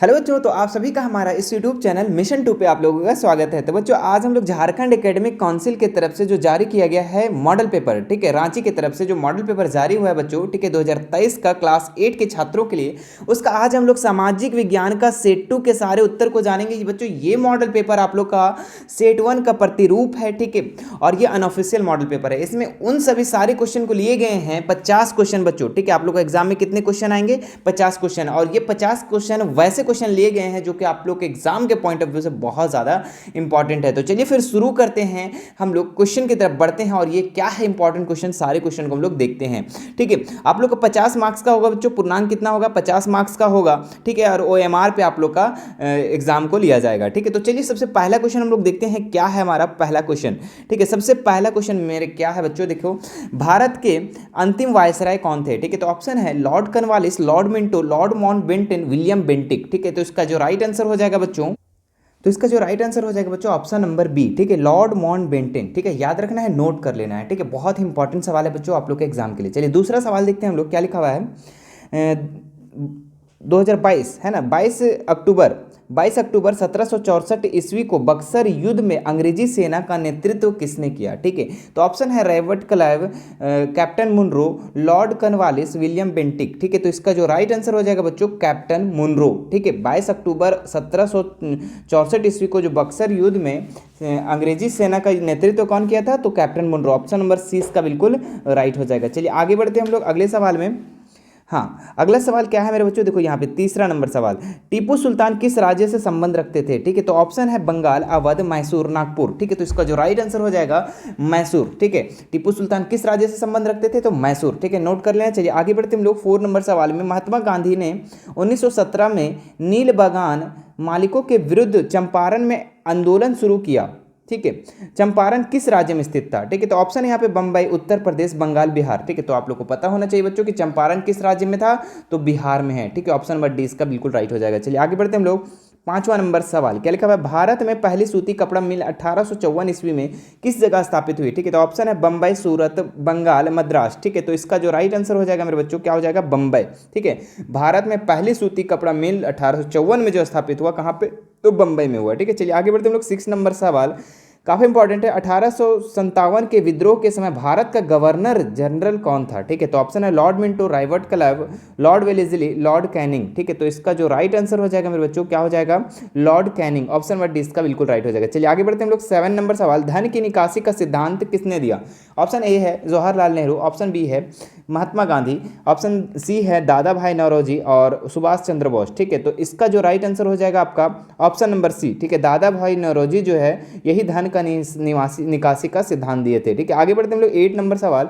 Hello बच्चों, तो आप सभी का हमारा इस यूट्यूब चैनल मिशन 2 पे आप लोगों का स्वागत है। तो बच्चों, आज हम लोग झारखंड एकेडमिक काउंसिल की तरफ से जो जारी किया गया है मॉडल पेपर, ठीक है, रांची की तरफ से जो मॉडल पेपर जारी हुआ है बच्चों, ठीक है, 2023 का क्लास 8 के छात्रों के लिए, उसका आज हम लोग सामाजिक विज्ञान का सेट 2 के सारे उत्तर को जानेंगे। बच्चों, ये मॉडल पेपर आप लोग का सेट 1 का प्रतिरूप है, ठीक है, और ये अनऑफिशियल मॉडल पेपर है। इसमें उन सभी सारे क्वेश्चन को लिए गए हैं 50 क्वेश्चन बच्चों, ठीक है। आप लोग का एग्जाम में कितने क्वेश्चन आएंगे? 50 क्वेश्चन। और ये 50 क्वेश्चन वैसे क्वेश्चन लिए गए हैं जो कि आप लोग के एग्जाम के पॉइंट ऑफ व्यू से बहुत ज्यादा इंपॉर्टेंट है। तो चलिए फिर शुरू करते हैं, हम लोग क्वेश्चन की तरफ बढ़ते हैं और ये क्या है इंपॉर्टेंट क्वेश्चन, सारे क्वेश्चन को हम लोग देखते हैं, ठीक है। आप लोग का 50 मार्क्स का होगा बच्चों, पूर्णांक कितना होगा? 50 मार्क्स का होगा, ठीक है, और OMR पे आप लोग का एग्जाम को लिया जाएगा, ठीक है। तो चलिए सबसे पहला क्वेश्चन हम लोग देखते हैं, क्या है हमारा पहला क्वेश्चन, ठीक है। सबसे पहला क्वेश्चन मेरे क्या है बच्चों, देखो, भारत के अंतिम वायसराय कौन थे? ठीक है, तो ऑप्शन है Lord Cornwallis, Lord Minto, Lord Mountbatten, William Bentinck, ठीक है। तो इसका जो राइट आंसर हो जाएगा बच्चों, तो इसका जो राइट आंसर हो जाएगा बच्चों ऑप्शन नंबर बी, ठीक है, लॉर्ड माउंटबेटन, ठीक है। याद रखना है, नोट कर लेना है, ठीक है। बहुत ही इंपॉर्टेंट सवाल है बच्चों आप लोग के एग्जाम के लिए। चलिए दूसरा सवाल देखते हैं हम लोग, क्या लिखा हुआ है। 2022 है ना, 22 अक्टूबर 1764 ईस्वी को बक्सर युद्ध में अंग्रेजी सेना का नेतृत्व किसने किया? ठीक है, तो ऑप्शन है Robert Clive, captain Munro, Lord Cornwallis, William Bentinck, ठीक है। तो इसका जो राइट आंसर हो जाएगा बच्चों कैप्टन मुनरो, ठीक है। 22 अक्टूबर 1764 ईस्वी को जो बक्सर युद्ध में अंग्रेजी सेना का नेतृत्व कौन किया था? तो captain Munro. Option number C इसका बिल्कुल राइट हो जाएगा। चलिए आगे बढ़ते हैं हम लोग अगले सवाल में। हाँ, अगला सवाल क्या है मेरे बच्चों, देखो यहाँ पे तीसरा नंबर सवाल, टीपू सुल्तान किस राज्य से संबंध रखते थे? ठीक है, तो ऑप्शन है बंगाल, अवध, मैसूर, नागपुर, ठीक है। तो इसका जो राइट आंसर हो जाएगा मैसूर, ठीक है। टीपू सुल्तान किस राज्य से संबंध रखते थे? तो मैसूर, ठीक है, नोट कर लेना। चलिए आगे बढ़ते हम लोग 4 नंबर सवाल में। महात्मा गांधी ने 1917 में नील बागान मालिकों के विरुद्ध चंपारण में आंदोलन शुरू किया, ठीक है। चंपारण किस राज्य में स्थित था? ठीक है, तो ऑप्शन है यहाँ पे बम्बई, उत्तर प्रदेश, बंगाल, बिहार, ठीक है। तो आप लोग को पता होना चाहिए बच्चों कि चंपारण किस राज्य में था, तो बिहार में है, ठीक है। ऑप्शन नंबर डी इसका बिल्कुल राइट हो जाएगा। चलिए आगे बढ़ते हम लोग। 5वां नंबर सवाल, क्या लिखा हुआ है? भारत में पहली सूती कपड़ा मिल 1854 ईस्वी में किस जगह स्थापित हुई? ठीक है, तो ऑप्शन है बम्बई, सूरत, बंगाल, मद्रास, ठीक है। तो इसका जो राइट आंसर हो जाएगा मेरे बच्चों क्या हो जाएगा? बम्बई, ठीक है। भारत में पहली सूती कपड़ा मिल 1854 में जो स्थापित हुआ, कहाँ पे? तो बम्बई में हुआ, ठीक है। चलिए आगे बढ़ते हम लोग। 6 नंबर सवाल काफी इंपॉर्टेंट है। 1857 के विद्रोह के समय भारत का गवर्नर जनरल कौन था? ठीक है, तो ऑप्शन है Lord Minto, Robert Clive, Lord Wellesley, Lord Canning, ठीक है। तो इसका जो राइट आंसर हो जाएगा मेरे बच्चों क्या हो जाएगा? Lord Canning. Option number D इसका बिल्कुल राइट हो जाएगा। चलिए आगे बढ़ते हैं हम लोग। 7 नंबर सवाल, धन की निकासी का सिद्धांत किसने दिया? ऑप्शन ए है जवाहरलाल नेहरू, ऑप्शन बी है महात्मा गांधी, ऑप्शन सी है दादा भाई नौरोजी और सुभाष चंद्र बोस, ठीक है। तो इसका जो राइट आंसर हो जाएगा आपका ऑप्शन नंबर सी, ठीक है। दादा भाई नौरोजी जो है यही धन का निकासी का सिद्धांत दिए थे, ठीक है। आगे बढ़ते हम लोग। 8 नंबर सवाल,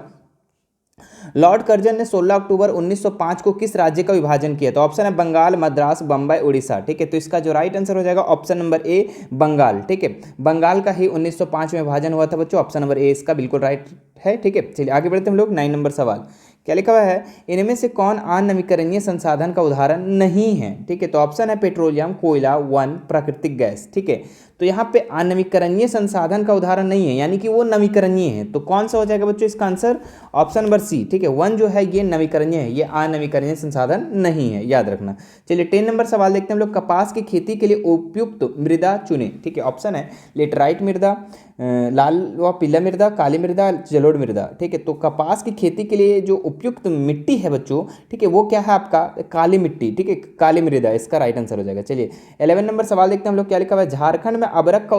लॉर्ड कर्जन ने 16 अक्टूबर 1905 को किस राज्य का विभाजन किया? तो ऑप्शन है बंगाल, मद्रास, बम्बई, उड़ीसा, ठीक है। तो इसका जो राइट आंसर हो जाएगा ऑप्शन नंबर ए, बंगाल, ठीक है। बंगाल का ही 1905 में विभाजन हुआ था बच्चों। ऑप्शन नंबर ए इसका बिल्कुल राइट है, ठीक है। चलिए आगे बढ़ते हम लोग। 9 नंबर सवाल, क्या लिखा हुआ है? इनमें से कौन अनवीकरणीय संसाधन का उदाहरण नहीं है? ठीक है, तो ऑप्शन है पेट्रोलियम, कोयला, वन, प्राकृतिक गैस, ठीक है। तो यहाँ पे अनवीकरणीय संसाधन का उदाहरण नहीं है, यानी कि वो नवीकरणीय है। तो कौन सा हो जाएगा बच्चों इसका आंसर? ऑप्शन नंबर सी, ठीक है। वन जो है ये नवीकरणीय है, ये अनवीकरणीय संसाधन नहीं है, याद रखना। चलिए 10 नंबर सवाल देखते हैं हम लोग। कपास की खेती के लिए उपयुक्त मृदा चुने, ठीक है। ऑप्शन है लेटराइट मृदा, लाल व पीला मृदा, काली मृदा, जलोढ़ मृदा, ठीक है। तो कपास की खेती के लिए जो उपयुक्त मिट्टी है बच्चों, ठीक है, वो क्या है आपका? काली मिट्टी, ठीक है, काली मृदा, इसका राइट आंसर हो जाएगा। चलिए 11 नंबर सवाल देखते हैं हम लोग। क्या लिखा हुआ है? झारखंड में अबरक का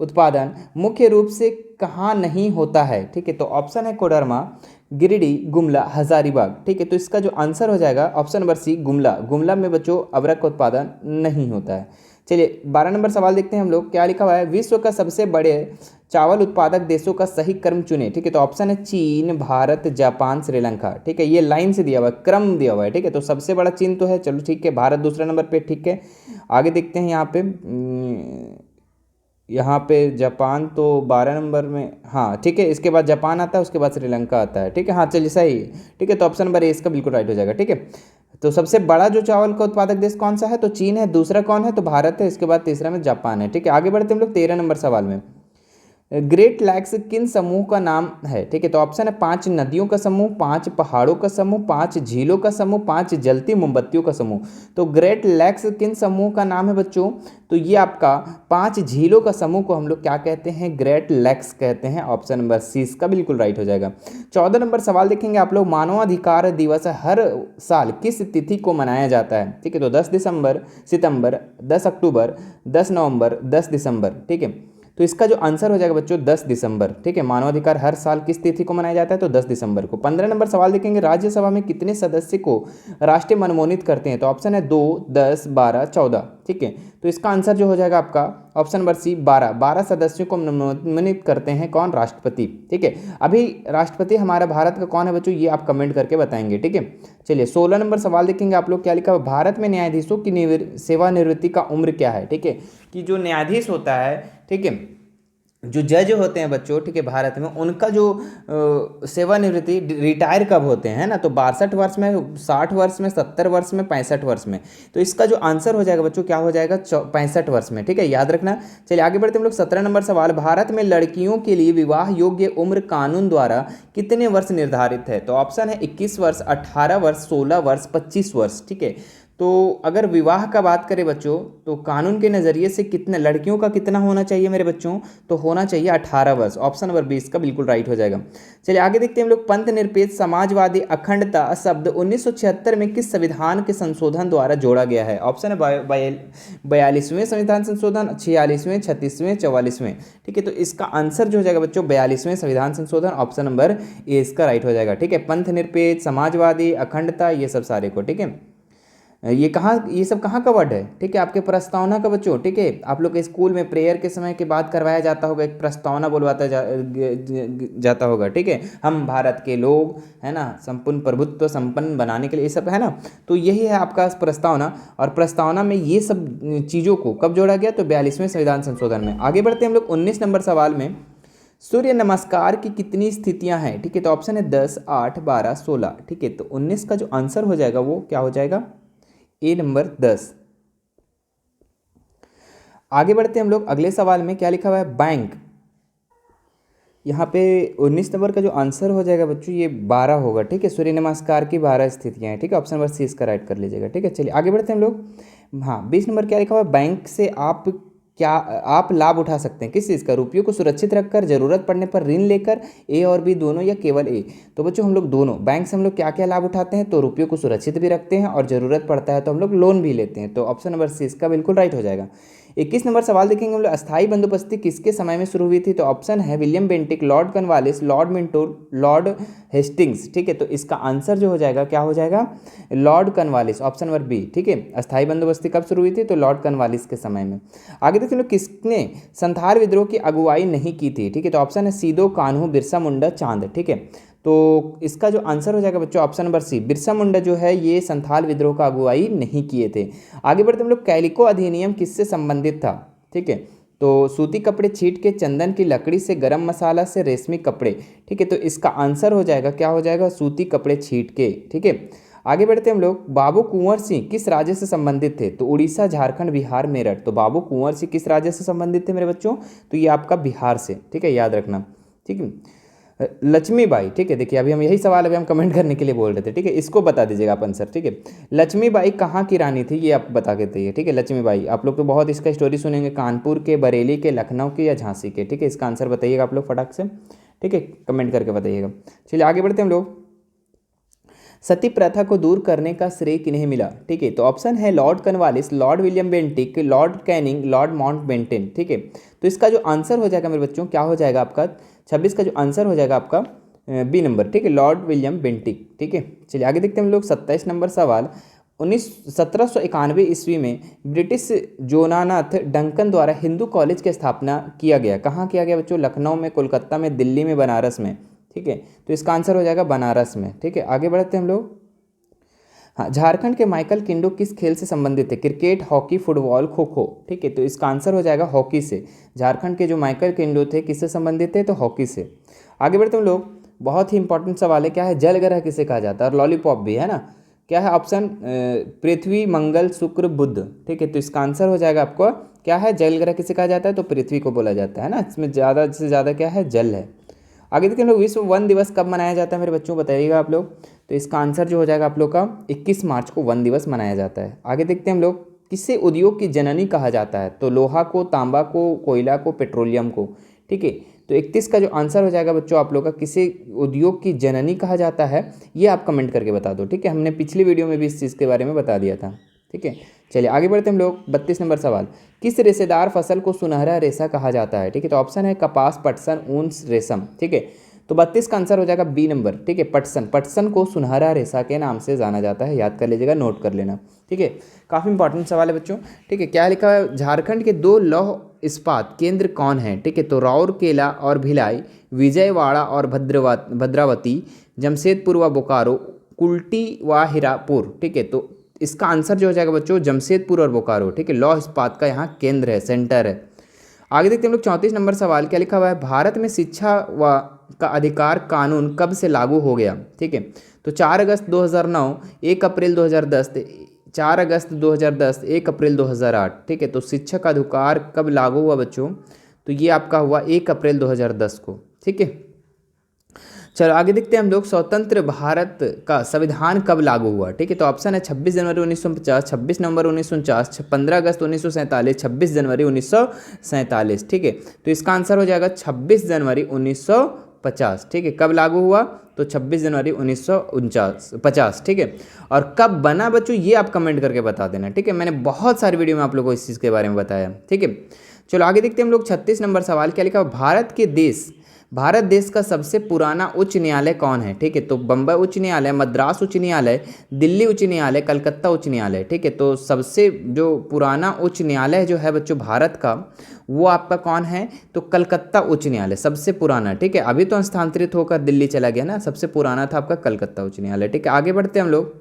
उत्पादन मुख्य रूप से कहाँ नहीं होता है? ठीक है, तो ऑप्शन है कोडरमा, गिरिडीह, गुमला, हजारीबाग, ठीक है। तो इसका जो आंसर हो जाएगा option number C, Gumla. Gumla में बच्चों अबरक का उत्पादन नहीं होता है। चलिए 12 नंबर सवाल देखते हैं हम लोग। क्या लिखा हुआ है? विश्व का सबसे बड़े चावल उत्पादक देशों का सही क्रम चुने, ठीक है। तो ऑप्शन है चीन, भारत, जापान, श्रीलंका, ठीक है। ये लाइन से दिया हुआ है, क्रम दिया हुआ है, ठीक है। तो सबसे बड़ा चीन तो है, चलो ठीक है। भारत दूसरे नंबर पे, ठीक है। आगे देखते हैं यहाँ पे जापान तो 12 नंबर में, हाँ ठीक है। इसके बाद जापान आता है, उसके बाद श्रीलंका आता है, ठीक है। हाँ चलिए सही, ठीक है। तो ऑप्शन नंबर ए इसका बिल्कुल राइट हो जाएगा, ठीक है। तो सबसे बड़ा जो चावल का उत्पादक देश कौन सा है? तो चीन है। दूसरा कौन है? तो भारत है। इसके बाद तीसरा में जापान है, ठीक है। आगे बढ़ते हम लोग 13 नंबर सवाल में। ग्रेट लैक्स किन समूह का नाम है? ठीक है, तो ऑप्शन है 5 नदियों का समूह, 5 पहाड़ों का समूह, 5 झीलों का समूह, 5 जलती मोमबत्तियों का समूह। तो ग्रेट लैक्स किन समूह का नाम है बच्चों? तो ये आपका 5 झीलों का समूह को हम लोग क्या कहते हैं? ग्रेट लैक्स कहते हैं। ऑप्शन नंबर सी इसका बिल्कुल राइट हो जाएगा। 14 नंबर सवाल देखेंगे आप लोग, मानवाधिकार दिवस हर साल किस तिथि को मनाया जाता है? ठीक है, तो 10 दिसंबर, सितंबर, 10 अक्टूबर, 10 नवंबर, 10 दिसंबर। ठीक है, तो इसका जो आंसर हो जाएगा बच्चों 10 दिसंबर। ठीक है, मानवाधिकार हर साल किस तिथि को मनाया जाता है? तो 10 दिसंबर को। 15 नंबर सवाल देखेंगे, राज्यसभा में कितने सदस्य को राष्ट्रीय मनमोनित करते हैं? तो ऑप्शन है 2, 10, 12, 14। ठीक है, तो इसका आंसर जो हो जाएगा आपका ऑप्शन नंबर सी 12। 12 सदस्यों को मनमोनित करते हैं कौन? राष्ट्रपति। ठीक है, अभी राष्ट्रपति हमारा भारत का कौन है बच्चों? ये आप कमेंट करके बताएंगे। ठीक है, चलिए 16 नंबर सवाल देखेंगे आप लोग, क्या लिखा है? भारत में न्यायाधीशों की सेवानिवृत्ति का उम्र क्या है? ठीक है, कि जो न्यायाधीश होता है, ठीक है, जो जज होते हैं बच्चों, ठीक है, भारत में उनका जो सेवानिवृत्ति रिटायर कब होते हैं ना? तो 62 वर्ष में, 60 वर्ष में, 70 वर्ष में, 65 वर्ष में। तो इसका जो आंसर हो जाएगा बच्चों क्या हो जाएगा? 65 वर्ष में। ठीक है, याद रखना। चलिए आगे बढ़ते हम लोग। 17 नंबर सवाल, भारत में लड़कियों के लिए विवाह योग्य उम्र कानून द्वारा कितने वर्ष निर्धारित है? तो ऑप्शन है 21 वर्ष, 18 वर्ष, 16 वर्ष, 25 वर्ष। ठीक है, तो अगर विवाह का बात करें बच्चों, तो कानून के नज़रिए से कितना लड़कियों का कितना होना चाहिए मेरे बच्चों? तो होना चाहिए 18 वर्ष। ऑप्शन नंबर 20 का बिल्कुल राइट हो जाएगा। चलिए आगे देखते हैं हम लोग। पंथ निरपेक्ष समाजवादी अखंडता शब्द 1976 में किस संविधान के संशोधन द्वारा जोड़ा गया है? ऑप्शन है 42वें संविधान संशोधन, 46वें, 36वें, 44वें। ठीक है, तो इसका आंसर जो हो जाएगा बच्चों 42वें संविधान संशोधन। ऑप्शन नंबर ए इसका राइट हो जाएगा। ठीक है, पंथ निरपेक्ष, समाजवादी, अखंडता, ये सब सारे को। ठीक है, ये कहाँ, ये सब कहाँ का वर्ड है? ठीक है, आपके प्रस्तावना का बच्चों। ठीक है, आप लोग के स्कूल में प्रेयर के समय के बाद करवाया जाता होगा, एक प्रस्तावना बुलवाता जाता होगा। ठीक है, हम भारत के लोग, है ना, संपूर्ण प्रभुत्व संपन्न बनाने के लिए, ये सब है ना। तो यही है आपका प्रस्तावना, और प्रस्तावना में ये सब चीज़ों को कब जोड़ा गया? तो 42वें संविधान संशोधन में। आगे बढ़ते हैं हम लोग 19 नंबर सवाल में, सूर्य नमस्कार की कितनी स्थितियां हैं? ठीक है, तो ऑप्शन है 10, 8, 12, 16। ठीक है, तो 19 का जो आंसर हो जाएगा वो क्या हो जाएगा? ए नंबर 10। आगे बढ़ते हैं हम लोग अगले सवाल में, क्या लिखा हुआ है? बैंक। यहाँ पे 19 नंबर का जो आंसर हो जाएगा बच्चों ये 12 होगा। ठीक है, सूर्य नमस्कार की 12 स्थितियाँ हैं। ठीक है, ऑप्शन नंबर सी इसका राइट कर लीजिएगा। ठीक है, चलिए आगे बढ़ते हैं हम लोग। हाँ, 20 नंबर क्या लिखा हुआ है? बैंक से आप लाभ उठा सकते हैं किस चीज़ का? रुपयों को सुरक्षित रखकर, जरूरत पड़ने पर ऋण लेकर, ए और बी दोनों, या केवल ए? तो बच्चों हम लोग दोनों, बैंक से हम लोग क्या क्या लाभ उठाते हैं? तो रुपयों को सुरक्षित भी रखते हैं, और ज़रूरत पड़ता है तो हम लोग लोन भी लेते हैं। तो ऑप्शन नंबर सी इसका बिल्कुल राइट हो जाएगा। 21 नंबर सवाल देखेंगे हम लोग, अस्थायी बंदोबस्ती किसके समय में शुरू हुई थी? तो ऑप्शन है William Bentinck, Lord Cornwallis, Lord Minto, Lord Hastings. ठीक है, तो इसका आंसर जो हो जाएगा क्या हो जाएगा? Lord Cornwallis. Option number B. ठीक है, अस्थायी बंदोबस्ती कब शुरू हुई थी? तो लॉर्ड कॉर्नवालिस के समय में। आगे देखते हैं लोग, किसने संथाल विद्रोह की अगुवाई नहीं की थी? ठीक है, तो ऑप्शन है सीधो, कान्हू, बिरसा मुंडा, चांद। ठीक है, तो इसका जो आंसर हो जाएगा बच्चों ऑप्शन नंबर सी, बिरसा मुंडा जो है ये संथाल विद्रोह का अगुवाई नहीं किए थे। आगे बढ़ते हम लोग, कैलिको अधिनियम किससे संबंधित था? ठीक है, तो सूती कपड़े छीट के, चंदन की लकड़ी से, गरम मसाला से, रेशमी कपड़े। ठीक है, तो इसका आंसर हो जाएगा क्या हो जाएगा? सूती कपड़े छीट के। ठीक है, आगे बढ़ते हम लोग, बाबू कुंवर सिंह किस राज्य से संबंधित थे? तो उड़ीसा, झारखंड, बिहार, मेरठ। तो बाबू कुंवर सिंह किस राज्य से संबंधित थे मेरे बच्चों? तो ये आपका बिहार से। ठीक है, याद रखना। ठीक है, लक्ष्मीबाई। ठीक है, देखिए अभी हम यही सवाल अभी हम कमेंट करने के लिए बोल रहे थे। ठीक है, इसको बता दीजिएगा आप आंसर। ठीक है, लक्ष्मीबाई कहाँ की रानी थी ये आप बता के दीजिए। ठीक है, लक्ष्मीबाई, आप लोग तो बहुत इसका स्टोरी सुनेंगे, कानपुर के, बरेली के, लखनऊ के, या झांसी के। ठीक है, इसका आंसर बताइएगा आप लोग फटाक से। ठीक है, कमेंट करके बताइएगा। चलिए आगे बढ़ते हम लोग, सती प्रथा को दूर करने का श्रेय किन्हें मिला? ठीक है, तो ऑप्शन है Lord Cornwallis, Lord William Bentinck, Lord Canning, Lord Mountbatten. ठीक है, तो इसका जो आंसर हो जाएगा मेरे बच्चों क्या हो जाएगा आपका? 26 का जो आंसर हो जाएगा आपका बी नंबर। ठीक है, लॉर्ड विलियम बेंटिक। ठीक है, चलिए आगे देखते हैं हम लोग 27 नंबर सवाल। 1791 ईस्वी में ब्रिटिश जोनानाथ डंकन द्वारा हिंदू कॉलेज की स्थापना किया गया। कहाँ किया गया बच्चों? लखनऊ में, कोलकाता में, दिल्ली में, बनारस में। ठीक है, तो इसका आंसर हो जाएगा बनारस में। ठीक है, आगे बढ़ते हैं हम लोग। हाँ, झारखंड के माइकल किंडो किस खेल से संबंधित थे? Cricket, hockey, football, kho kho. ठीक है, तो इसका आंसर हो जाएगा हॉकी से। झारखंड के जो माइकल किंडो थे किससे संबंधित थे? तो हॉकी से। आगे बढ़ते हम लोग, बहुत ही इंपॉर्टेंट सवाल है, क्या है? जलग्रह किसे कहा जाता है? और लॉलीपॉप भी है ना। क्या है ऑप्शन पृथ्वी, मंगल, शुक्र, बुध। ठीक है, तो इसका आंसर हो जाएगा आपको क्या है, जल ग्रह किसे कहा जाता है, तो पृथ्वी को बोला जाता है ना, इसमें ज़्यादा से ज़्यादा क्या है, जल है। आगे देखते हैं लोग, विश्व वन दिवस कब मनाया जाता है मेरे बच्चों, बताइएगा आप लोग। तो इसका आंसर जो हो जाएगा आप लोग का 21 मार्च को वन दिवस मनाया जाता है। आगे देखते हैं हम लोग, किसे उद्योग की जननी कहा जाता है, तो लोहा को, तांबा को, कोयला को, पेट्रोलियम को। ठीक है, तो 31 का जो आंसर हो जाएगा बच्चों आप लोग का, किसे उद्योग की जननी कहा जाता है, ये आप कमेंट करके बता दो। ठीक है, हमने पिछली वीडियो में भी इस चीज़ के बारे में बता दिया था। ठीक है, चलिए आगे बढ़ते हैं हम लोग। 32 नंबर सवाल, किस रेशेदार फसल को सुनहरा रेशा कहा जाता है। ठीक है, तो ऑप्शन है कपास, पटसन, ऊन, रेशम। ठीक है, तो 32 का आंसर हो जाएगा बी नंबर। ठीक है, पटसन। पटसन को सुनहरा रेशा के नाम से जाना जाता है, याद कर लीजिएगा, नोट कर लेना। ठीक है, काफ़ी इंपॉर्टेंट सवाल है बच्चों। ठीक है, क्या लिखा है, झारखंड के 2 लौह इस्पात केंद्र कौन है। ठीक है, तो राउरकेला और भिलाई, विजयवाड़ा और भद्रावती, जमशेदपुर व बोकारो, कुल्टी व हीरापुर। ठीक है, तो इसका आंसर जो हो जाएगा बच्चों जमशेदपुर और बोकारो। ठीक है, लौह इस्पात का यहाँ केंद्र है, सेंटर है। आगे देखते हैं हम लोग 34 नंबर सवाल, क्या लिखा हुआ है, भारत में शिक्षा व का अधिकार कानून कब से लागू हो गया। ठीक है, तो 4 अगस्त 2009, 1 अप्रैल 2010, 4 अगस्त 2010, 1 अप्रैल 2008। ठीक है, तो शिक्षा का अधिकार कब लागू हुआ बच्चों, तो ये आपका हुआ 1 अप्रैल 2010 को। ठीक है, चलो आगे देखते हैं हम लोग, स्वतंत्र भारत का संविधान कब लागू हुआ। ठीक है, तो ऑप्शन है 26 जनवरी 1950, 26 नवंबर 1949, 15 अगस्त 1947, 26 जनवरी 1947। ठीक है, तो इसका आंसर हो जाएगा 26 जनवरी 1950। ठीक है, कब लागू हुआ, तो 26 जनवरी 1950। ठीक है, और कब बना बच्चों, ये आप कमेंट करके बता देना। ठीक है, मैंने बहुत सारी वीडियो में आप लोगों को इस चीज़ के बारे में बताया। ठीक है, चलो आगे देखते हैं हम लोग 36 नंबर सवाल, क्या लिखा, भारत देश का सबसे पुराना उच्च न्यायालय कौन है। ठीक है, तो बम्बई उच्च न्यायालय, मद्रास उच्च न्यायालय, दिल्ली उच्च न्यायालय, कलकत्ता उच्च न्यायालय। ठीक है, तो सबसे जो पुराना उच्च न्यायालय जो है बच्चों भारत का, वो आपका कौन है, तो कलकत्ता उच्च न्यायालय सबसे पुराना। ठीक है, अभी तो स्थानांतरित होकर दिल्ली चला गया ना, सबसे पुराना था आपका कलकत्ता उच्च न्यायालय। ठीक है, आगे बढ़ते हैं हम लोग।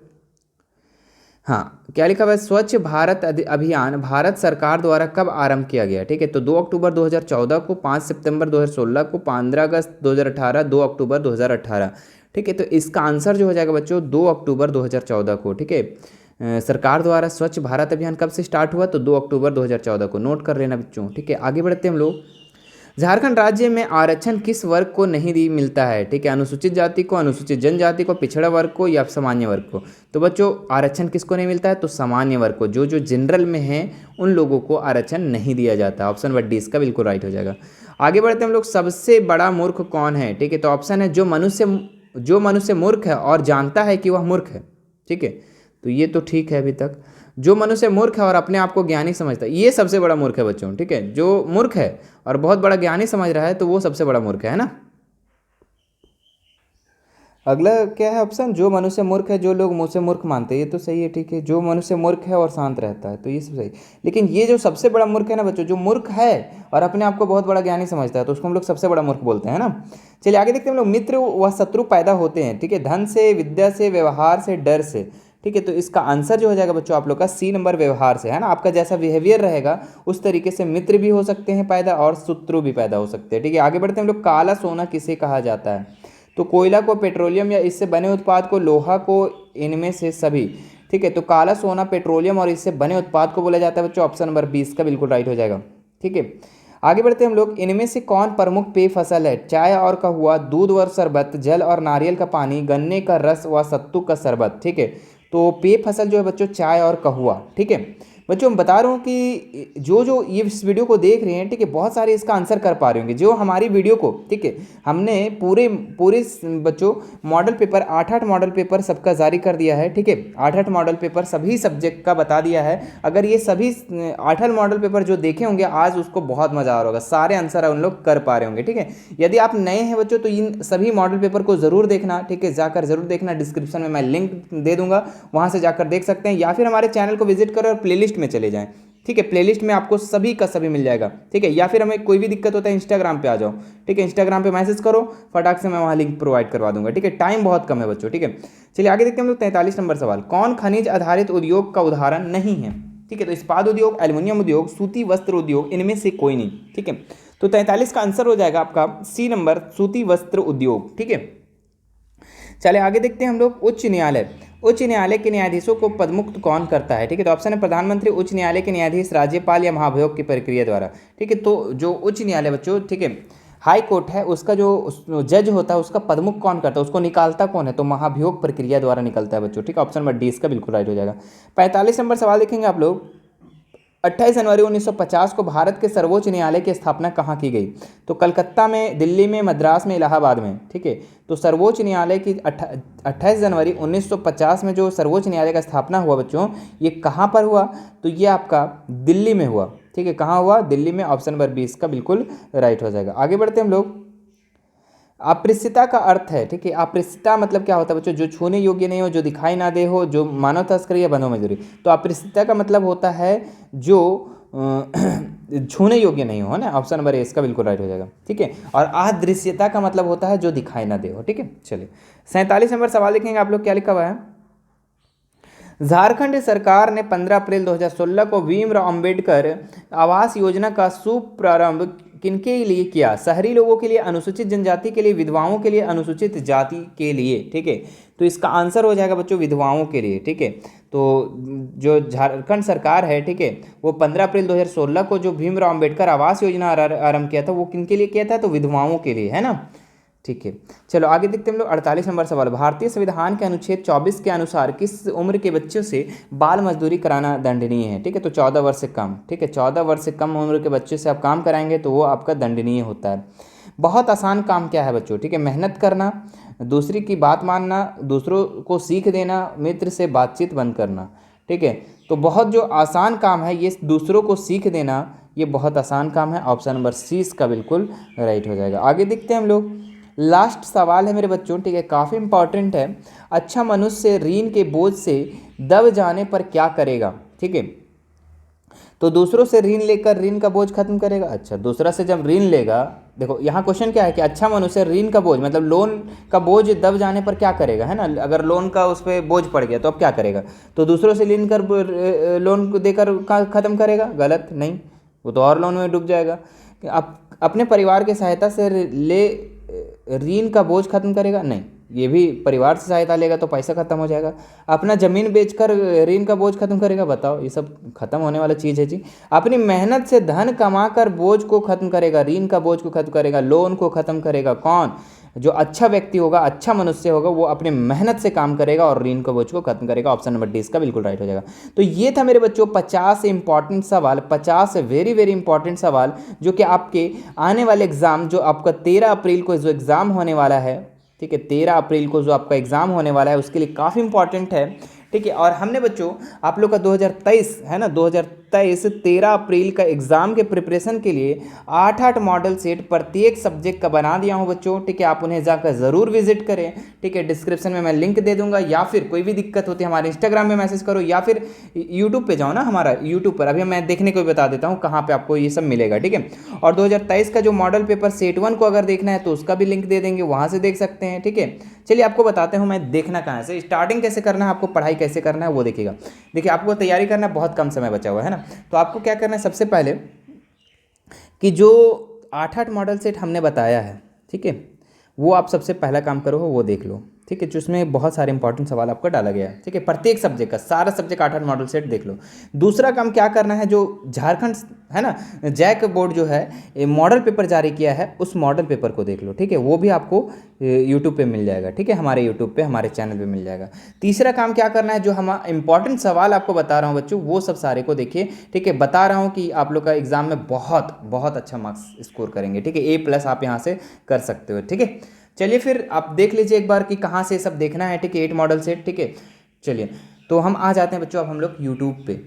हाँ, क्या लिखा हुआ है, स्वच्छ भारत अभियान भारत सरकार द्वारा कब आरंभ किया गया। ठीक है, तो 2 अक्टूबर 2014 को, 5 सितंबर 2016 को, 15 अगस्त 2018, 2 अक्टूबर 2018। ठीक है, तो इसका आंसर जो हो जाएगा बच्चों 2 अक्टूबर 2014 को। ठीक है, सरकार द्वारा स्वच्छ भारत अभियान कब से स्टार्ट हुआ, तो 2 अक्टूबर 2014 को, नोट कर लेना बच्चों। ठीक है, आगे बढ़ते हैं हम लोग। झारखंड राज्य में आरक्षण किस वर्ग को नहीं मिलता है। ठीक है, अनुसूचित जाति को, अनुसूचित जनजाति को, पिछड़ा वर्ग को, या सामान्य वर्ग को। तो बच्चों आरक्षण किसको नहीं मिलता है, तो सामान्य वर्ग को, जो जो जनरल में है उन लोगों को आरक्षण नहीं दिया जाता। ऑप्शन नंबर डी इसका बिल्कुल राइट हो जाएगा। आगे बढ़ते हैं हम लोग, सबसे बड़ा मूर्ख कौन है। ठीक है, तो ऑप्शन है जो मनुष्य मूर्ख है और जानता है कि वह मूर्ख है। ठीक है, तो ये तो ठीक है अभी तक। जो मनुष्य मूर्ख है और अपने आप को ज्ञानी समझता है, ये सबसे बड़ा मूर्ख है बच्चों। ठीक है, जो मूर्ख है और बहुत बड़ा ज्ञानी समझ रहा है, तो वो सबसे बड़ा मूर्ख है ना। अगला क्या है ऑप्शन, जो मनुष्य मूर्ख है, जो लोग मुझसे मूर्ख मानते हैं, ये तो सही है। ठीक है, जो मनुष्य मूर्ख है और शांत रहता है, तो ये सब सही। लेकिन ये जो सबसे बड़ा मूर्ख है ना बच्चों, जो मूर्ख है और अपने आप को बहुत बड़ा ज्ञानी समझता है, तो उसको हम लोग सबसे बड़ा मूर्ख बोलते हैं ना। चलिए आगे देखते हैं हम लोग, मित्र व शत्रु पैदा होते हैं। ठीक है, धन से, विद्या से, व्यवहार से, डर से। ठीक है, तो इसका आंसर जो हो जाएगा बच्चों आप लोग का सी नंबर, व्यवहार से, है ना। आपका जैसा बिहेवियर रहेगा उस तरीके से मित्र भी हो सकते हैं पैदा और शत्रु भी पैदा हो सकते हैं। ठीक है, आगे बढ़ते हैं हम लोग, काला सोना किसे कहा जाता है, तो कोयला को, पेट्रोलियम या इससे बने उत्पाद को, लोहा को, इनमें से सभी। ठीक है, तो काला सोना, पेट्रोलियम और इससे बने उत्पाद को बोला जाता है बच्चों, ऑप्शन नंबर 20 का बिल्कुल राइट हो जाएगा। ठीक है, आगे बढ़ते हैं हम लोग, इनमें से कौन प्रमुख पेय फसल है, चाय और कहवा, दूध और शरबत, जल और नारियल का पानी, गन्ने का रस व सत्तू का शरबत। ठीक है, तो पेय फसल जो है बच्चों चाय और कहवा। ठीक है बच्चों, मैं बता रहा हूँ कि जो जो ये इस वीडियो को देख रहे हैं, ठीक है, बहुत सारे इसका आंसर कर पा रहे होंगे जो हमारी वीडियो को। ठीक है, हमने पूरे पूरे बच्चों मॉडल पेपर 8 मॉडल पेपर सबका जारी कर दिया है। ठीक है, 8 मॉडल पेपर सभी सब्जेक्ट का बता दिया है। अगर ये सभी 8 मॉडल पेपर जो देखे होंगे आज, उसको बहुत मज़ा आ रहा होगा, सारे आंसर उन लोग कर पा रहे होंगे। ठीक है, यदि आप नए हैं बच्चों तो इन सभी मॉडल पेपर को ज़रूर देखना। ठीक है, जाकर ज़रूर देखना, डिस्क्रिप्शन में मैं लिंक दे दूंगा, वहाँ से जाकर देख सकते हैं, या फिर हमारे चैनल को विजिट करो और प्लेलिस्ट में चले जाएं। ठीक है, प्लेलिस्ट में आपको सभी का सभी मिल जाएगा। ठीक है, या फिर हमें कोई भी दिक्कत होता है इंस्टाग्राम पे आ जाओ। ठीक है, इंस्टाग्राम पे मैसेज करो, फटाक से मैं वहाँ लिंक प्रोवाइड करवा दूंगा। ठीक है, टाइम बहुत कम है बच्चों। ठीक है, चलिए आगे देखते हैं हम लोग 43 नंबर सवाल, कौन खनिज आधारित उद्योग का उदाहरण नहीं है। ठीक है, तो इस्पात उद्योग, एल्युमिनियम उद्योग, सूती वस्त्र उद्योग, इनमें से कोई नहीं। ठीक है, तो 43 का आंसर हो जाएगा आपका सी नंबर, सूती वस्त्र उद्योग। ठीक है, चले आगे देखते हैं हम लोग, उच्च न्यायालय उच्च न्यायालय के न्यायाधीशों को पदमुक्त कौन करता है? ठीक है, तो ऑप्शन है प्रधानमंत्री, उच्च न्यायालय के न्यायाधीश, राज्यपाल या महाभियोग की प्रक्रिया द्वारा। ठीक है, तो जो उच्च न्यायालय बच्चों, ठीक है, हाई कोर्ट है, उसका जो जज होता है उसका पदमुक्त कौन करता है, उसको निकालता कौन है? तो महाभियोग प्रक्रिया द्वारा निकलता है बच्चों। ठीक है, ऑप्शन नंबर डी इसका बिल्कुल राइट हो जाएगा। 45 नंबर सवाल देखेंगे आप लोग। 28 जनवरी 1950 को भारत के सर्वोच्च न्यायालय की स्थापना कहाँ की गई? तो कलकत्ता में, दिल्ली में, मद्रास में, इलाहाबाद में। ठीक है, तो सर्वोच्च न्यायालय की 28 जनवरी 1950 में जो सर्वोच्च न्यायालय का स्थापना हुआ बच्चों, ये कहाँ पर हुआ? तो ये आपका दिल्ली में हुआ। ठीक है, कहाँ हुआ? दिल्ली में। ऑप्शन नंबर 20 का बिल्कुल राइट हो जाएगा। आगे बढ़ते हैं हम लोग। अप्रियता का अर्थ है, ठीक है, अप्रियता मतलब क्या होता है बच्चों? जो छूने योग्य नहीं हो, जो दिखाई ना दे हो, जो मानव तस्करी या बंधुआ मजदूरी। तो अप्रियता का मतलब होता है जो छूने योग्य नहीं हो, है ना। ऑप्शन नंबर ए इसका बिल्कुल राइट हो जाएगा। ठीक है, और अदृश्यता का मतलब होता है जो दिखाई ना दे हो। ठीक है, चलिए 47 नंबर सवाल देखेंगे आप लोग, क्या लिखा हुआ है। झारखंड सरकार ने 15 अप्रैल 2016 को भीमराव अंबेडकर आवास योजना का शुभारंभ किनके लिए किया? शहरी लोगों के लिए, अनुसूचित जनजाति के लिए, विधवाओं के लिए, अनुसूचित जाति के लिए। ठीक है, तो इसका आंसर हो जाएगा बच्चों विधवाओं के लिए। ठीक है, तो जो झारखंड सरकार है, ठीक है, वो 15 अप्रैल 2016 को जो भीमराव अंबेडकर आवास योजना आरंभ किया था, वो किनके लिए किया था? तो विधवाओं के लिए, है ना। ठीक है, चलो आगे देखते हैं हम लोग। 48 नंबर सवाल। भारतीय संविधान के अनुच्छेद 24 के अनुसार किस उम्र के बच्चों से बाल मजदूरी कराना दंडनीय है? ठीक है, तो 14 वर्ष से कम। ठीक है, 14 वर्ष से कम उम्र के बच्चे से आप काम कराएंगे तो वो आपका दंडनीय होता है। बहुत आसान काम क्या है बच्चों? ठीक है, मेहनत करना, दूसरी की बात मानना, दूसरों को सीख देना, मित्र से बातचीत बंद करना। ठीक है, तो बहुत जो आसान काम है ये दूसरों को सीख देना, ये बहुत आसान काम है। ऑप्शन नंबर सी इसका बिल्कुल राइट हो जाएगा। आगे देखते हैं हम लोग। लास्ट सवाल है मेरे बच्चों, ठीक है, काफ़ी इंपॉर्टेंट है। अच्छा मनुष्य ऋण के बोझ से दब जाने पर क्या करेगा? ठीक है, तो दूसरों से ऋण लेकर ऋण का बोझ खत्म करेगा। अच्छा, दूसरा से जब ऋण लेगा, देखो यहाँ क्वेश्चन क्या है कि अच्छा मनुष्य ऋण का बोझ मतलब लोन का बोझ दब जाने पर क्या करेगा, है ना। अगर लोन का उस पर बोझ पड़ गया तो अब क्या करेगा? तो दूसरों से ऋण कर लोन को देकर खत्म करेगा। गलत, नहीं, वो तो और लोन में डूब जाएगा। अपने परिवार की सहायता से ऋण का बोझ खत्म करेगा? नहीं, ये भी परिवार से सहायता लेगा तो पैसा खत्म हो जाएगा। अपना जमीन बेचकर ऋण का बोझ खत्म करेगा? बताओ, ये सब खत्म होने वाला चीज़ है जी। अपनी मेहनत से धन कमाकर बोझ को खत्म करेगा, ऋण का बोझ को खत्म करेगा, लोन को खत्म करेगा कौन? जो अच्छा व्यक्ति होगा, अच्छा मनुष्य होगा, वो अपने मेहनत से काम करेगा और ऋण का बोझ को खत्म करेगा। ऑप्शन नंबर डी इसका बिल्कुल राइट हो जाएगा। तो ये था मेरे बच्चों 50 इंपॉर्टेंट सवाल, 50 वेरी वेरी इंपॉर्टेंट सवाल जो कि आपके आने वाले एग्जाम, जो आपका 13 अप्रैल को जो एग्जाम होने वाला है, ठीक है, 13 अप्रैल को जो आपका एग्जाम होने वाला है उसके लिए काफ़ी इंपॉर्टेंट है। ठीक है, और हमने बच्चों आप लोग का 2023 है ना, 2023 13 अप्रैल का एग्जाम के प्रिपरेशन के लिए 8 मॉडल सेट प्रत्येक सब्जेक्ट का बना दिया हूं बच्चों। ठीक है, आप उन्हें जाकर ज़रूर विजिट करें। ठीक है, डिस्क्रिप्शन में मैं लिंक दे दूंगा, या फिर कोई भी दिक्कत होती है हमारे इंस्टाग्राम में मैसेज करो, या फिर यूट्यूब पे जाओ ना, हमारा यूट्यूब पर अभी मैं देखने को भी बता देता हूँ कहाँ पर आपको ये सब मिलेगा। ठीक है, और 2023 का जो मॉडल पेपर सेट 1 को अगर देखना है तो उसका भी लिंक दे देंगे, वहाँ से देख सकते हैं। ठीक है, चलिए आपको बताते हूँ मैं देखना कहाँ से, स्टार्टिंग कैसे करना है, आपको पढ़ाई कैसे करना है वो देखिएगा। देखिए, आपको तैयारी करना, बहुत कम समय बचा हुआ है ना, तो आपको क्या करना है सबसे पहले कि जो 8 मॉडल सेट हमने बताया है, ठीक है, वो आप सबसे पहला काम करो वो देख लो। ठीक है, जिसमें बहुत सारे इंपॉर्टेंट सवाल आपको डाला गया है। ठीक है, प्रत्येक सब्जेक्ट का सारा सब्जेक्ट 8 मॉडल सेट देख लो। दूसरा काम क्या करना है, जो झारखंड है ना जैक बोर्ड जो है मॉडल पेपर जारी किया है, उस मॉडल पेपर को देख लो। ठीक है, वो भी आपको यूट्यूब पे मिल जाएगा। ठीक है, हमारे यूट्यूब पे, हमारे चैनल पे मिल जाएगा। तीसरा काम क्या करना है, जो हम इंपॉर्टेंट सवाल आपको बता रहा हूँ बच्चों, वो सब सारे को देखिए। ठीक है, बता रहा हूँ कि आप लोग का एग्जाम में बहुत बहुत अच्छा मार्क्स स्कोर करेंगे। ठीक है, A+ आप यहाँ से कर सकते हो। ठीक है, चलिए फिर आप देख लीजिए एक बार कि कहाँ से सब देखना है। ठीक है, 8 मॉडल सेट। ठीक है, चलिए तो हम आ जाते हैं बच्चों अब हम लोग यूट्यूब पे।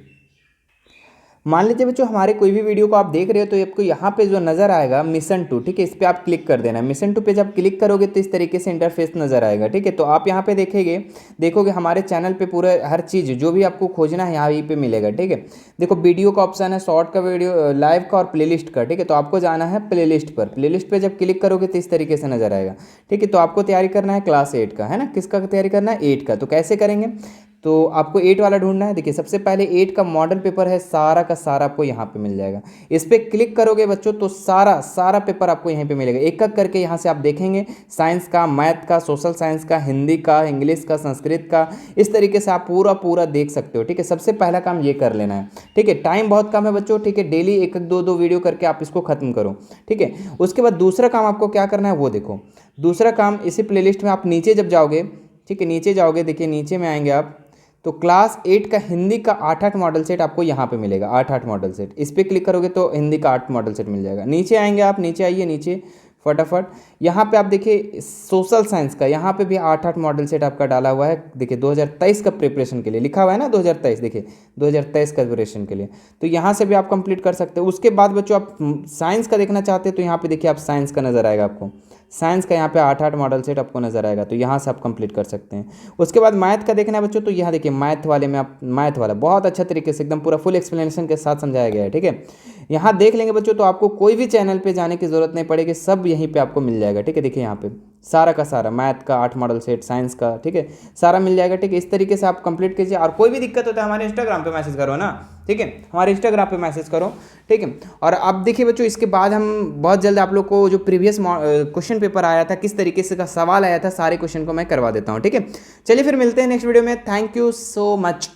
मान लीजिए बच्चों हमारे कोई भी वीडियो को आप देख रहे हो तो आपको यहाँ पे जो नज़र आएगा मिशन 2, ठीक है, इस पर आप क्लिक कर देना है। मिशन 2 पे जब क्लिक करोगे तो इस तरीके से इंटरफेस नज़र आएगा। ठीक है, तो आप यहाँ पे देखोगे हमारे चैनल पे पूरा हर चीज़ जो भी आपको खोजना है यहाँ पे मिलेगा। ठीक है, देखो वीडियो का ऑप्शन है, शॉर्ट का वीडियो, लाइव का और प्लेलिस्ट का। ठीक है, तो आपको जाना है प्लेलिस्ट पर। प्लेलिस्ट पर जब क्लिक करोगे तो इस तरीके से नज़र आएगा। ठीक है, तो आपको तैयारी करना है क्लास 8 का, है ना, किसका तैयारी करना है, 8 का। तो कैसे करेंगे, तो आपको 8 वाला ढूंढना है। देखिए सबसे पहले 8 का मॉडल पेपर है, सारा का सारा आपको यहाँ पे मिल जाएगा। इस पर क्लिक करोगे बच्चों तो सारा सारा पेपर आपको यहीं पे मिलेगा। एक एक करके यहाँ से आप देखेंगे, साइंस का, मैथ का, सोशल साइंस का, हिंदी का, इंग्लिश का, संस्कृत का, इस तरीके से आप पूरा पूरा देख सकते हो। ठीक है, सबसे पहला काम ये कर लेना है। ठीक है, टाइम बहुत कम है बच्चों। ठीक है, डेली एक एक दो वीडियो करके आप इसको खत्म करो। ठीक है, उसके बाद दूसरा काम आपको क्या करना है वो देखो। दूसरा काम इसी प्लेलिस्ट में आप नीचे जब जाओगे, ठीक है, नीचे जाओगे, देखिए नीचे में आएंगे आप तो क्लास 8 का हिंदी का 8 मॉडल सेट आपको यहाँ पे मिलेगा। 8 मॉडल सेट, इस पर क्लिक करोगे तो हिंदी का 8 मॉडल सेट मिल जाएगा। नीचे आएंगे आप, नीचे आइए नीचे फटाफट। यहाँ पे आप देखिए सोशल साइंस का, यहाँ पे भी 8 मॉडल सेट आपका डाला हुआ है। देखिए 2023 का प्रिपरेशन के लिए लिखा हुआ है ना, 2023, देखिए 2023 का प्रिपरेशन के लिए, तो यहाँ से भी आप कंप्लीट कर सकते हो। उसके बाद बच्चों आप साइंस का देखना चाहते हैं तो यहाँ पे देखिए आप साइंस का नजर आएगा आपको, साइंस का यहाँ पे 8 मॉडल सेट आपको नजर आएगा, तो यहाँ से आप कंप्लीट कर सकते हैं। उसके बाद मैथ का देखना है बच्चों, तो यहाँ देखिए मैथ वाले में आप, मैथ वाला बहुत अच्छा तरीके से एकदम पूरा फुल एक्सप्लेनेशन के साथ समझाया गया है। ठीक है, यहाँ देख लेंगे बच्चों तो आपको कोई भी चैनल पे जाने की जरूरत नहीं पड़ेगी, सब यहीं पे आपको मिल जाएगा। ठीक है, देखिए यहाँ पे सारा का सारा मैथ का 8 मॉडल सेट, साइंस का, ठीक है, सारा मिल जाएगा। ठीक है, इस तरीके से आप कंप्लीट कीजिए। और कोई भी दिक्कत होता है हमारे इंस्टाग्राम पे मैसेज करो ना, ठीक है, हमारे इंस्टाग्राम पे मैसेज करो। ठीक है, और अब देखिए बच्चों इसके बाद हम बहुत जल्द आप लोग को जो प्रीवियस क्वेश्चन पेपर आया था, किस तरीके से का सवाल आया था, सारे क्वेश्चन को मैं करवा देता हूँ। ठीक है, चलिए फिर मिलते हैं नेक्स्ट वीडियो में। Thank you so much.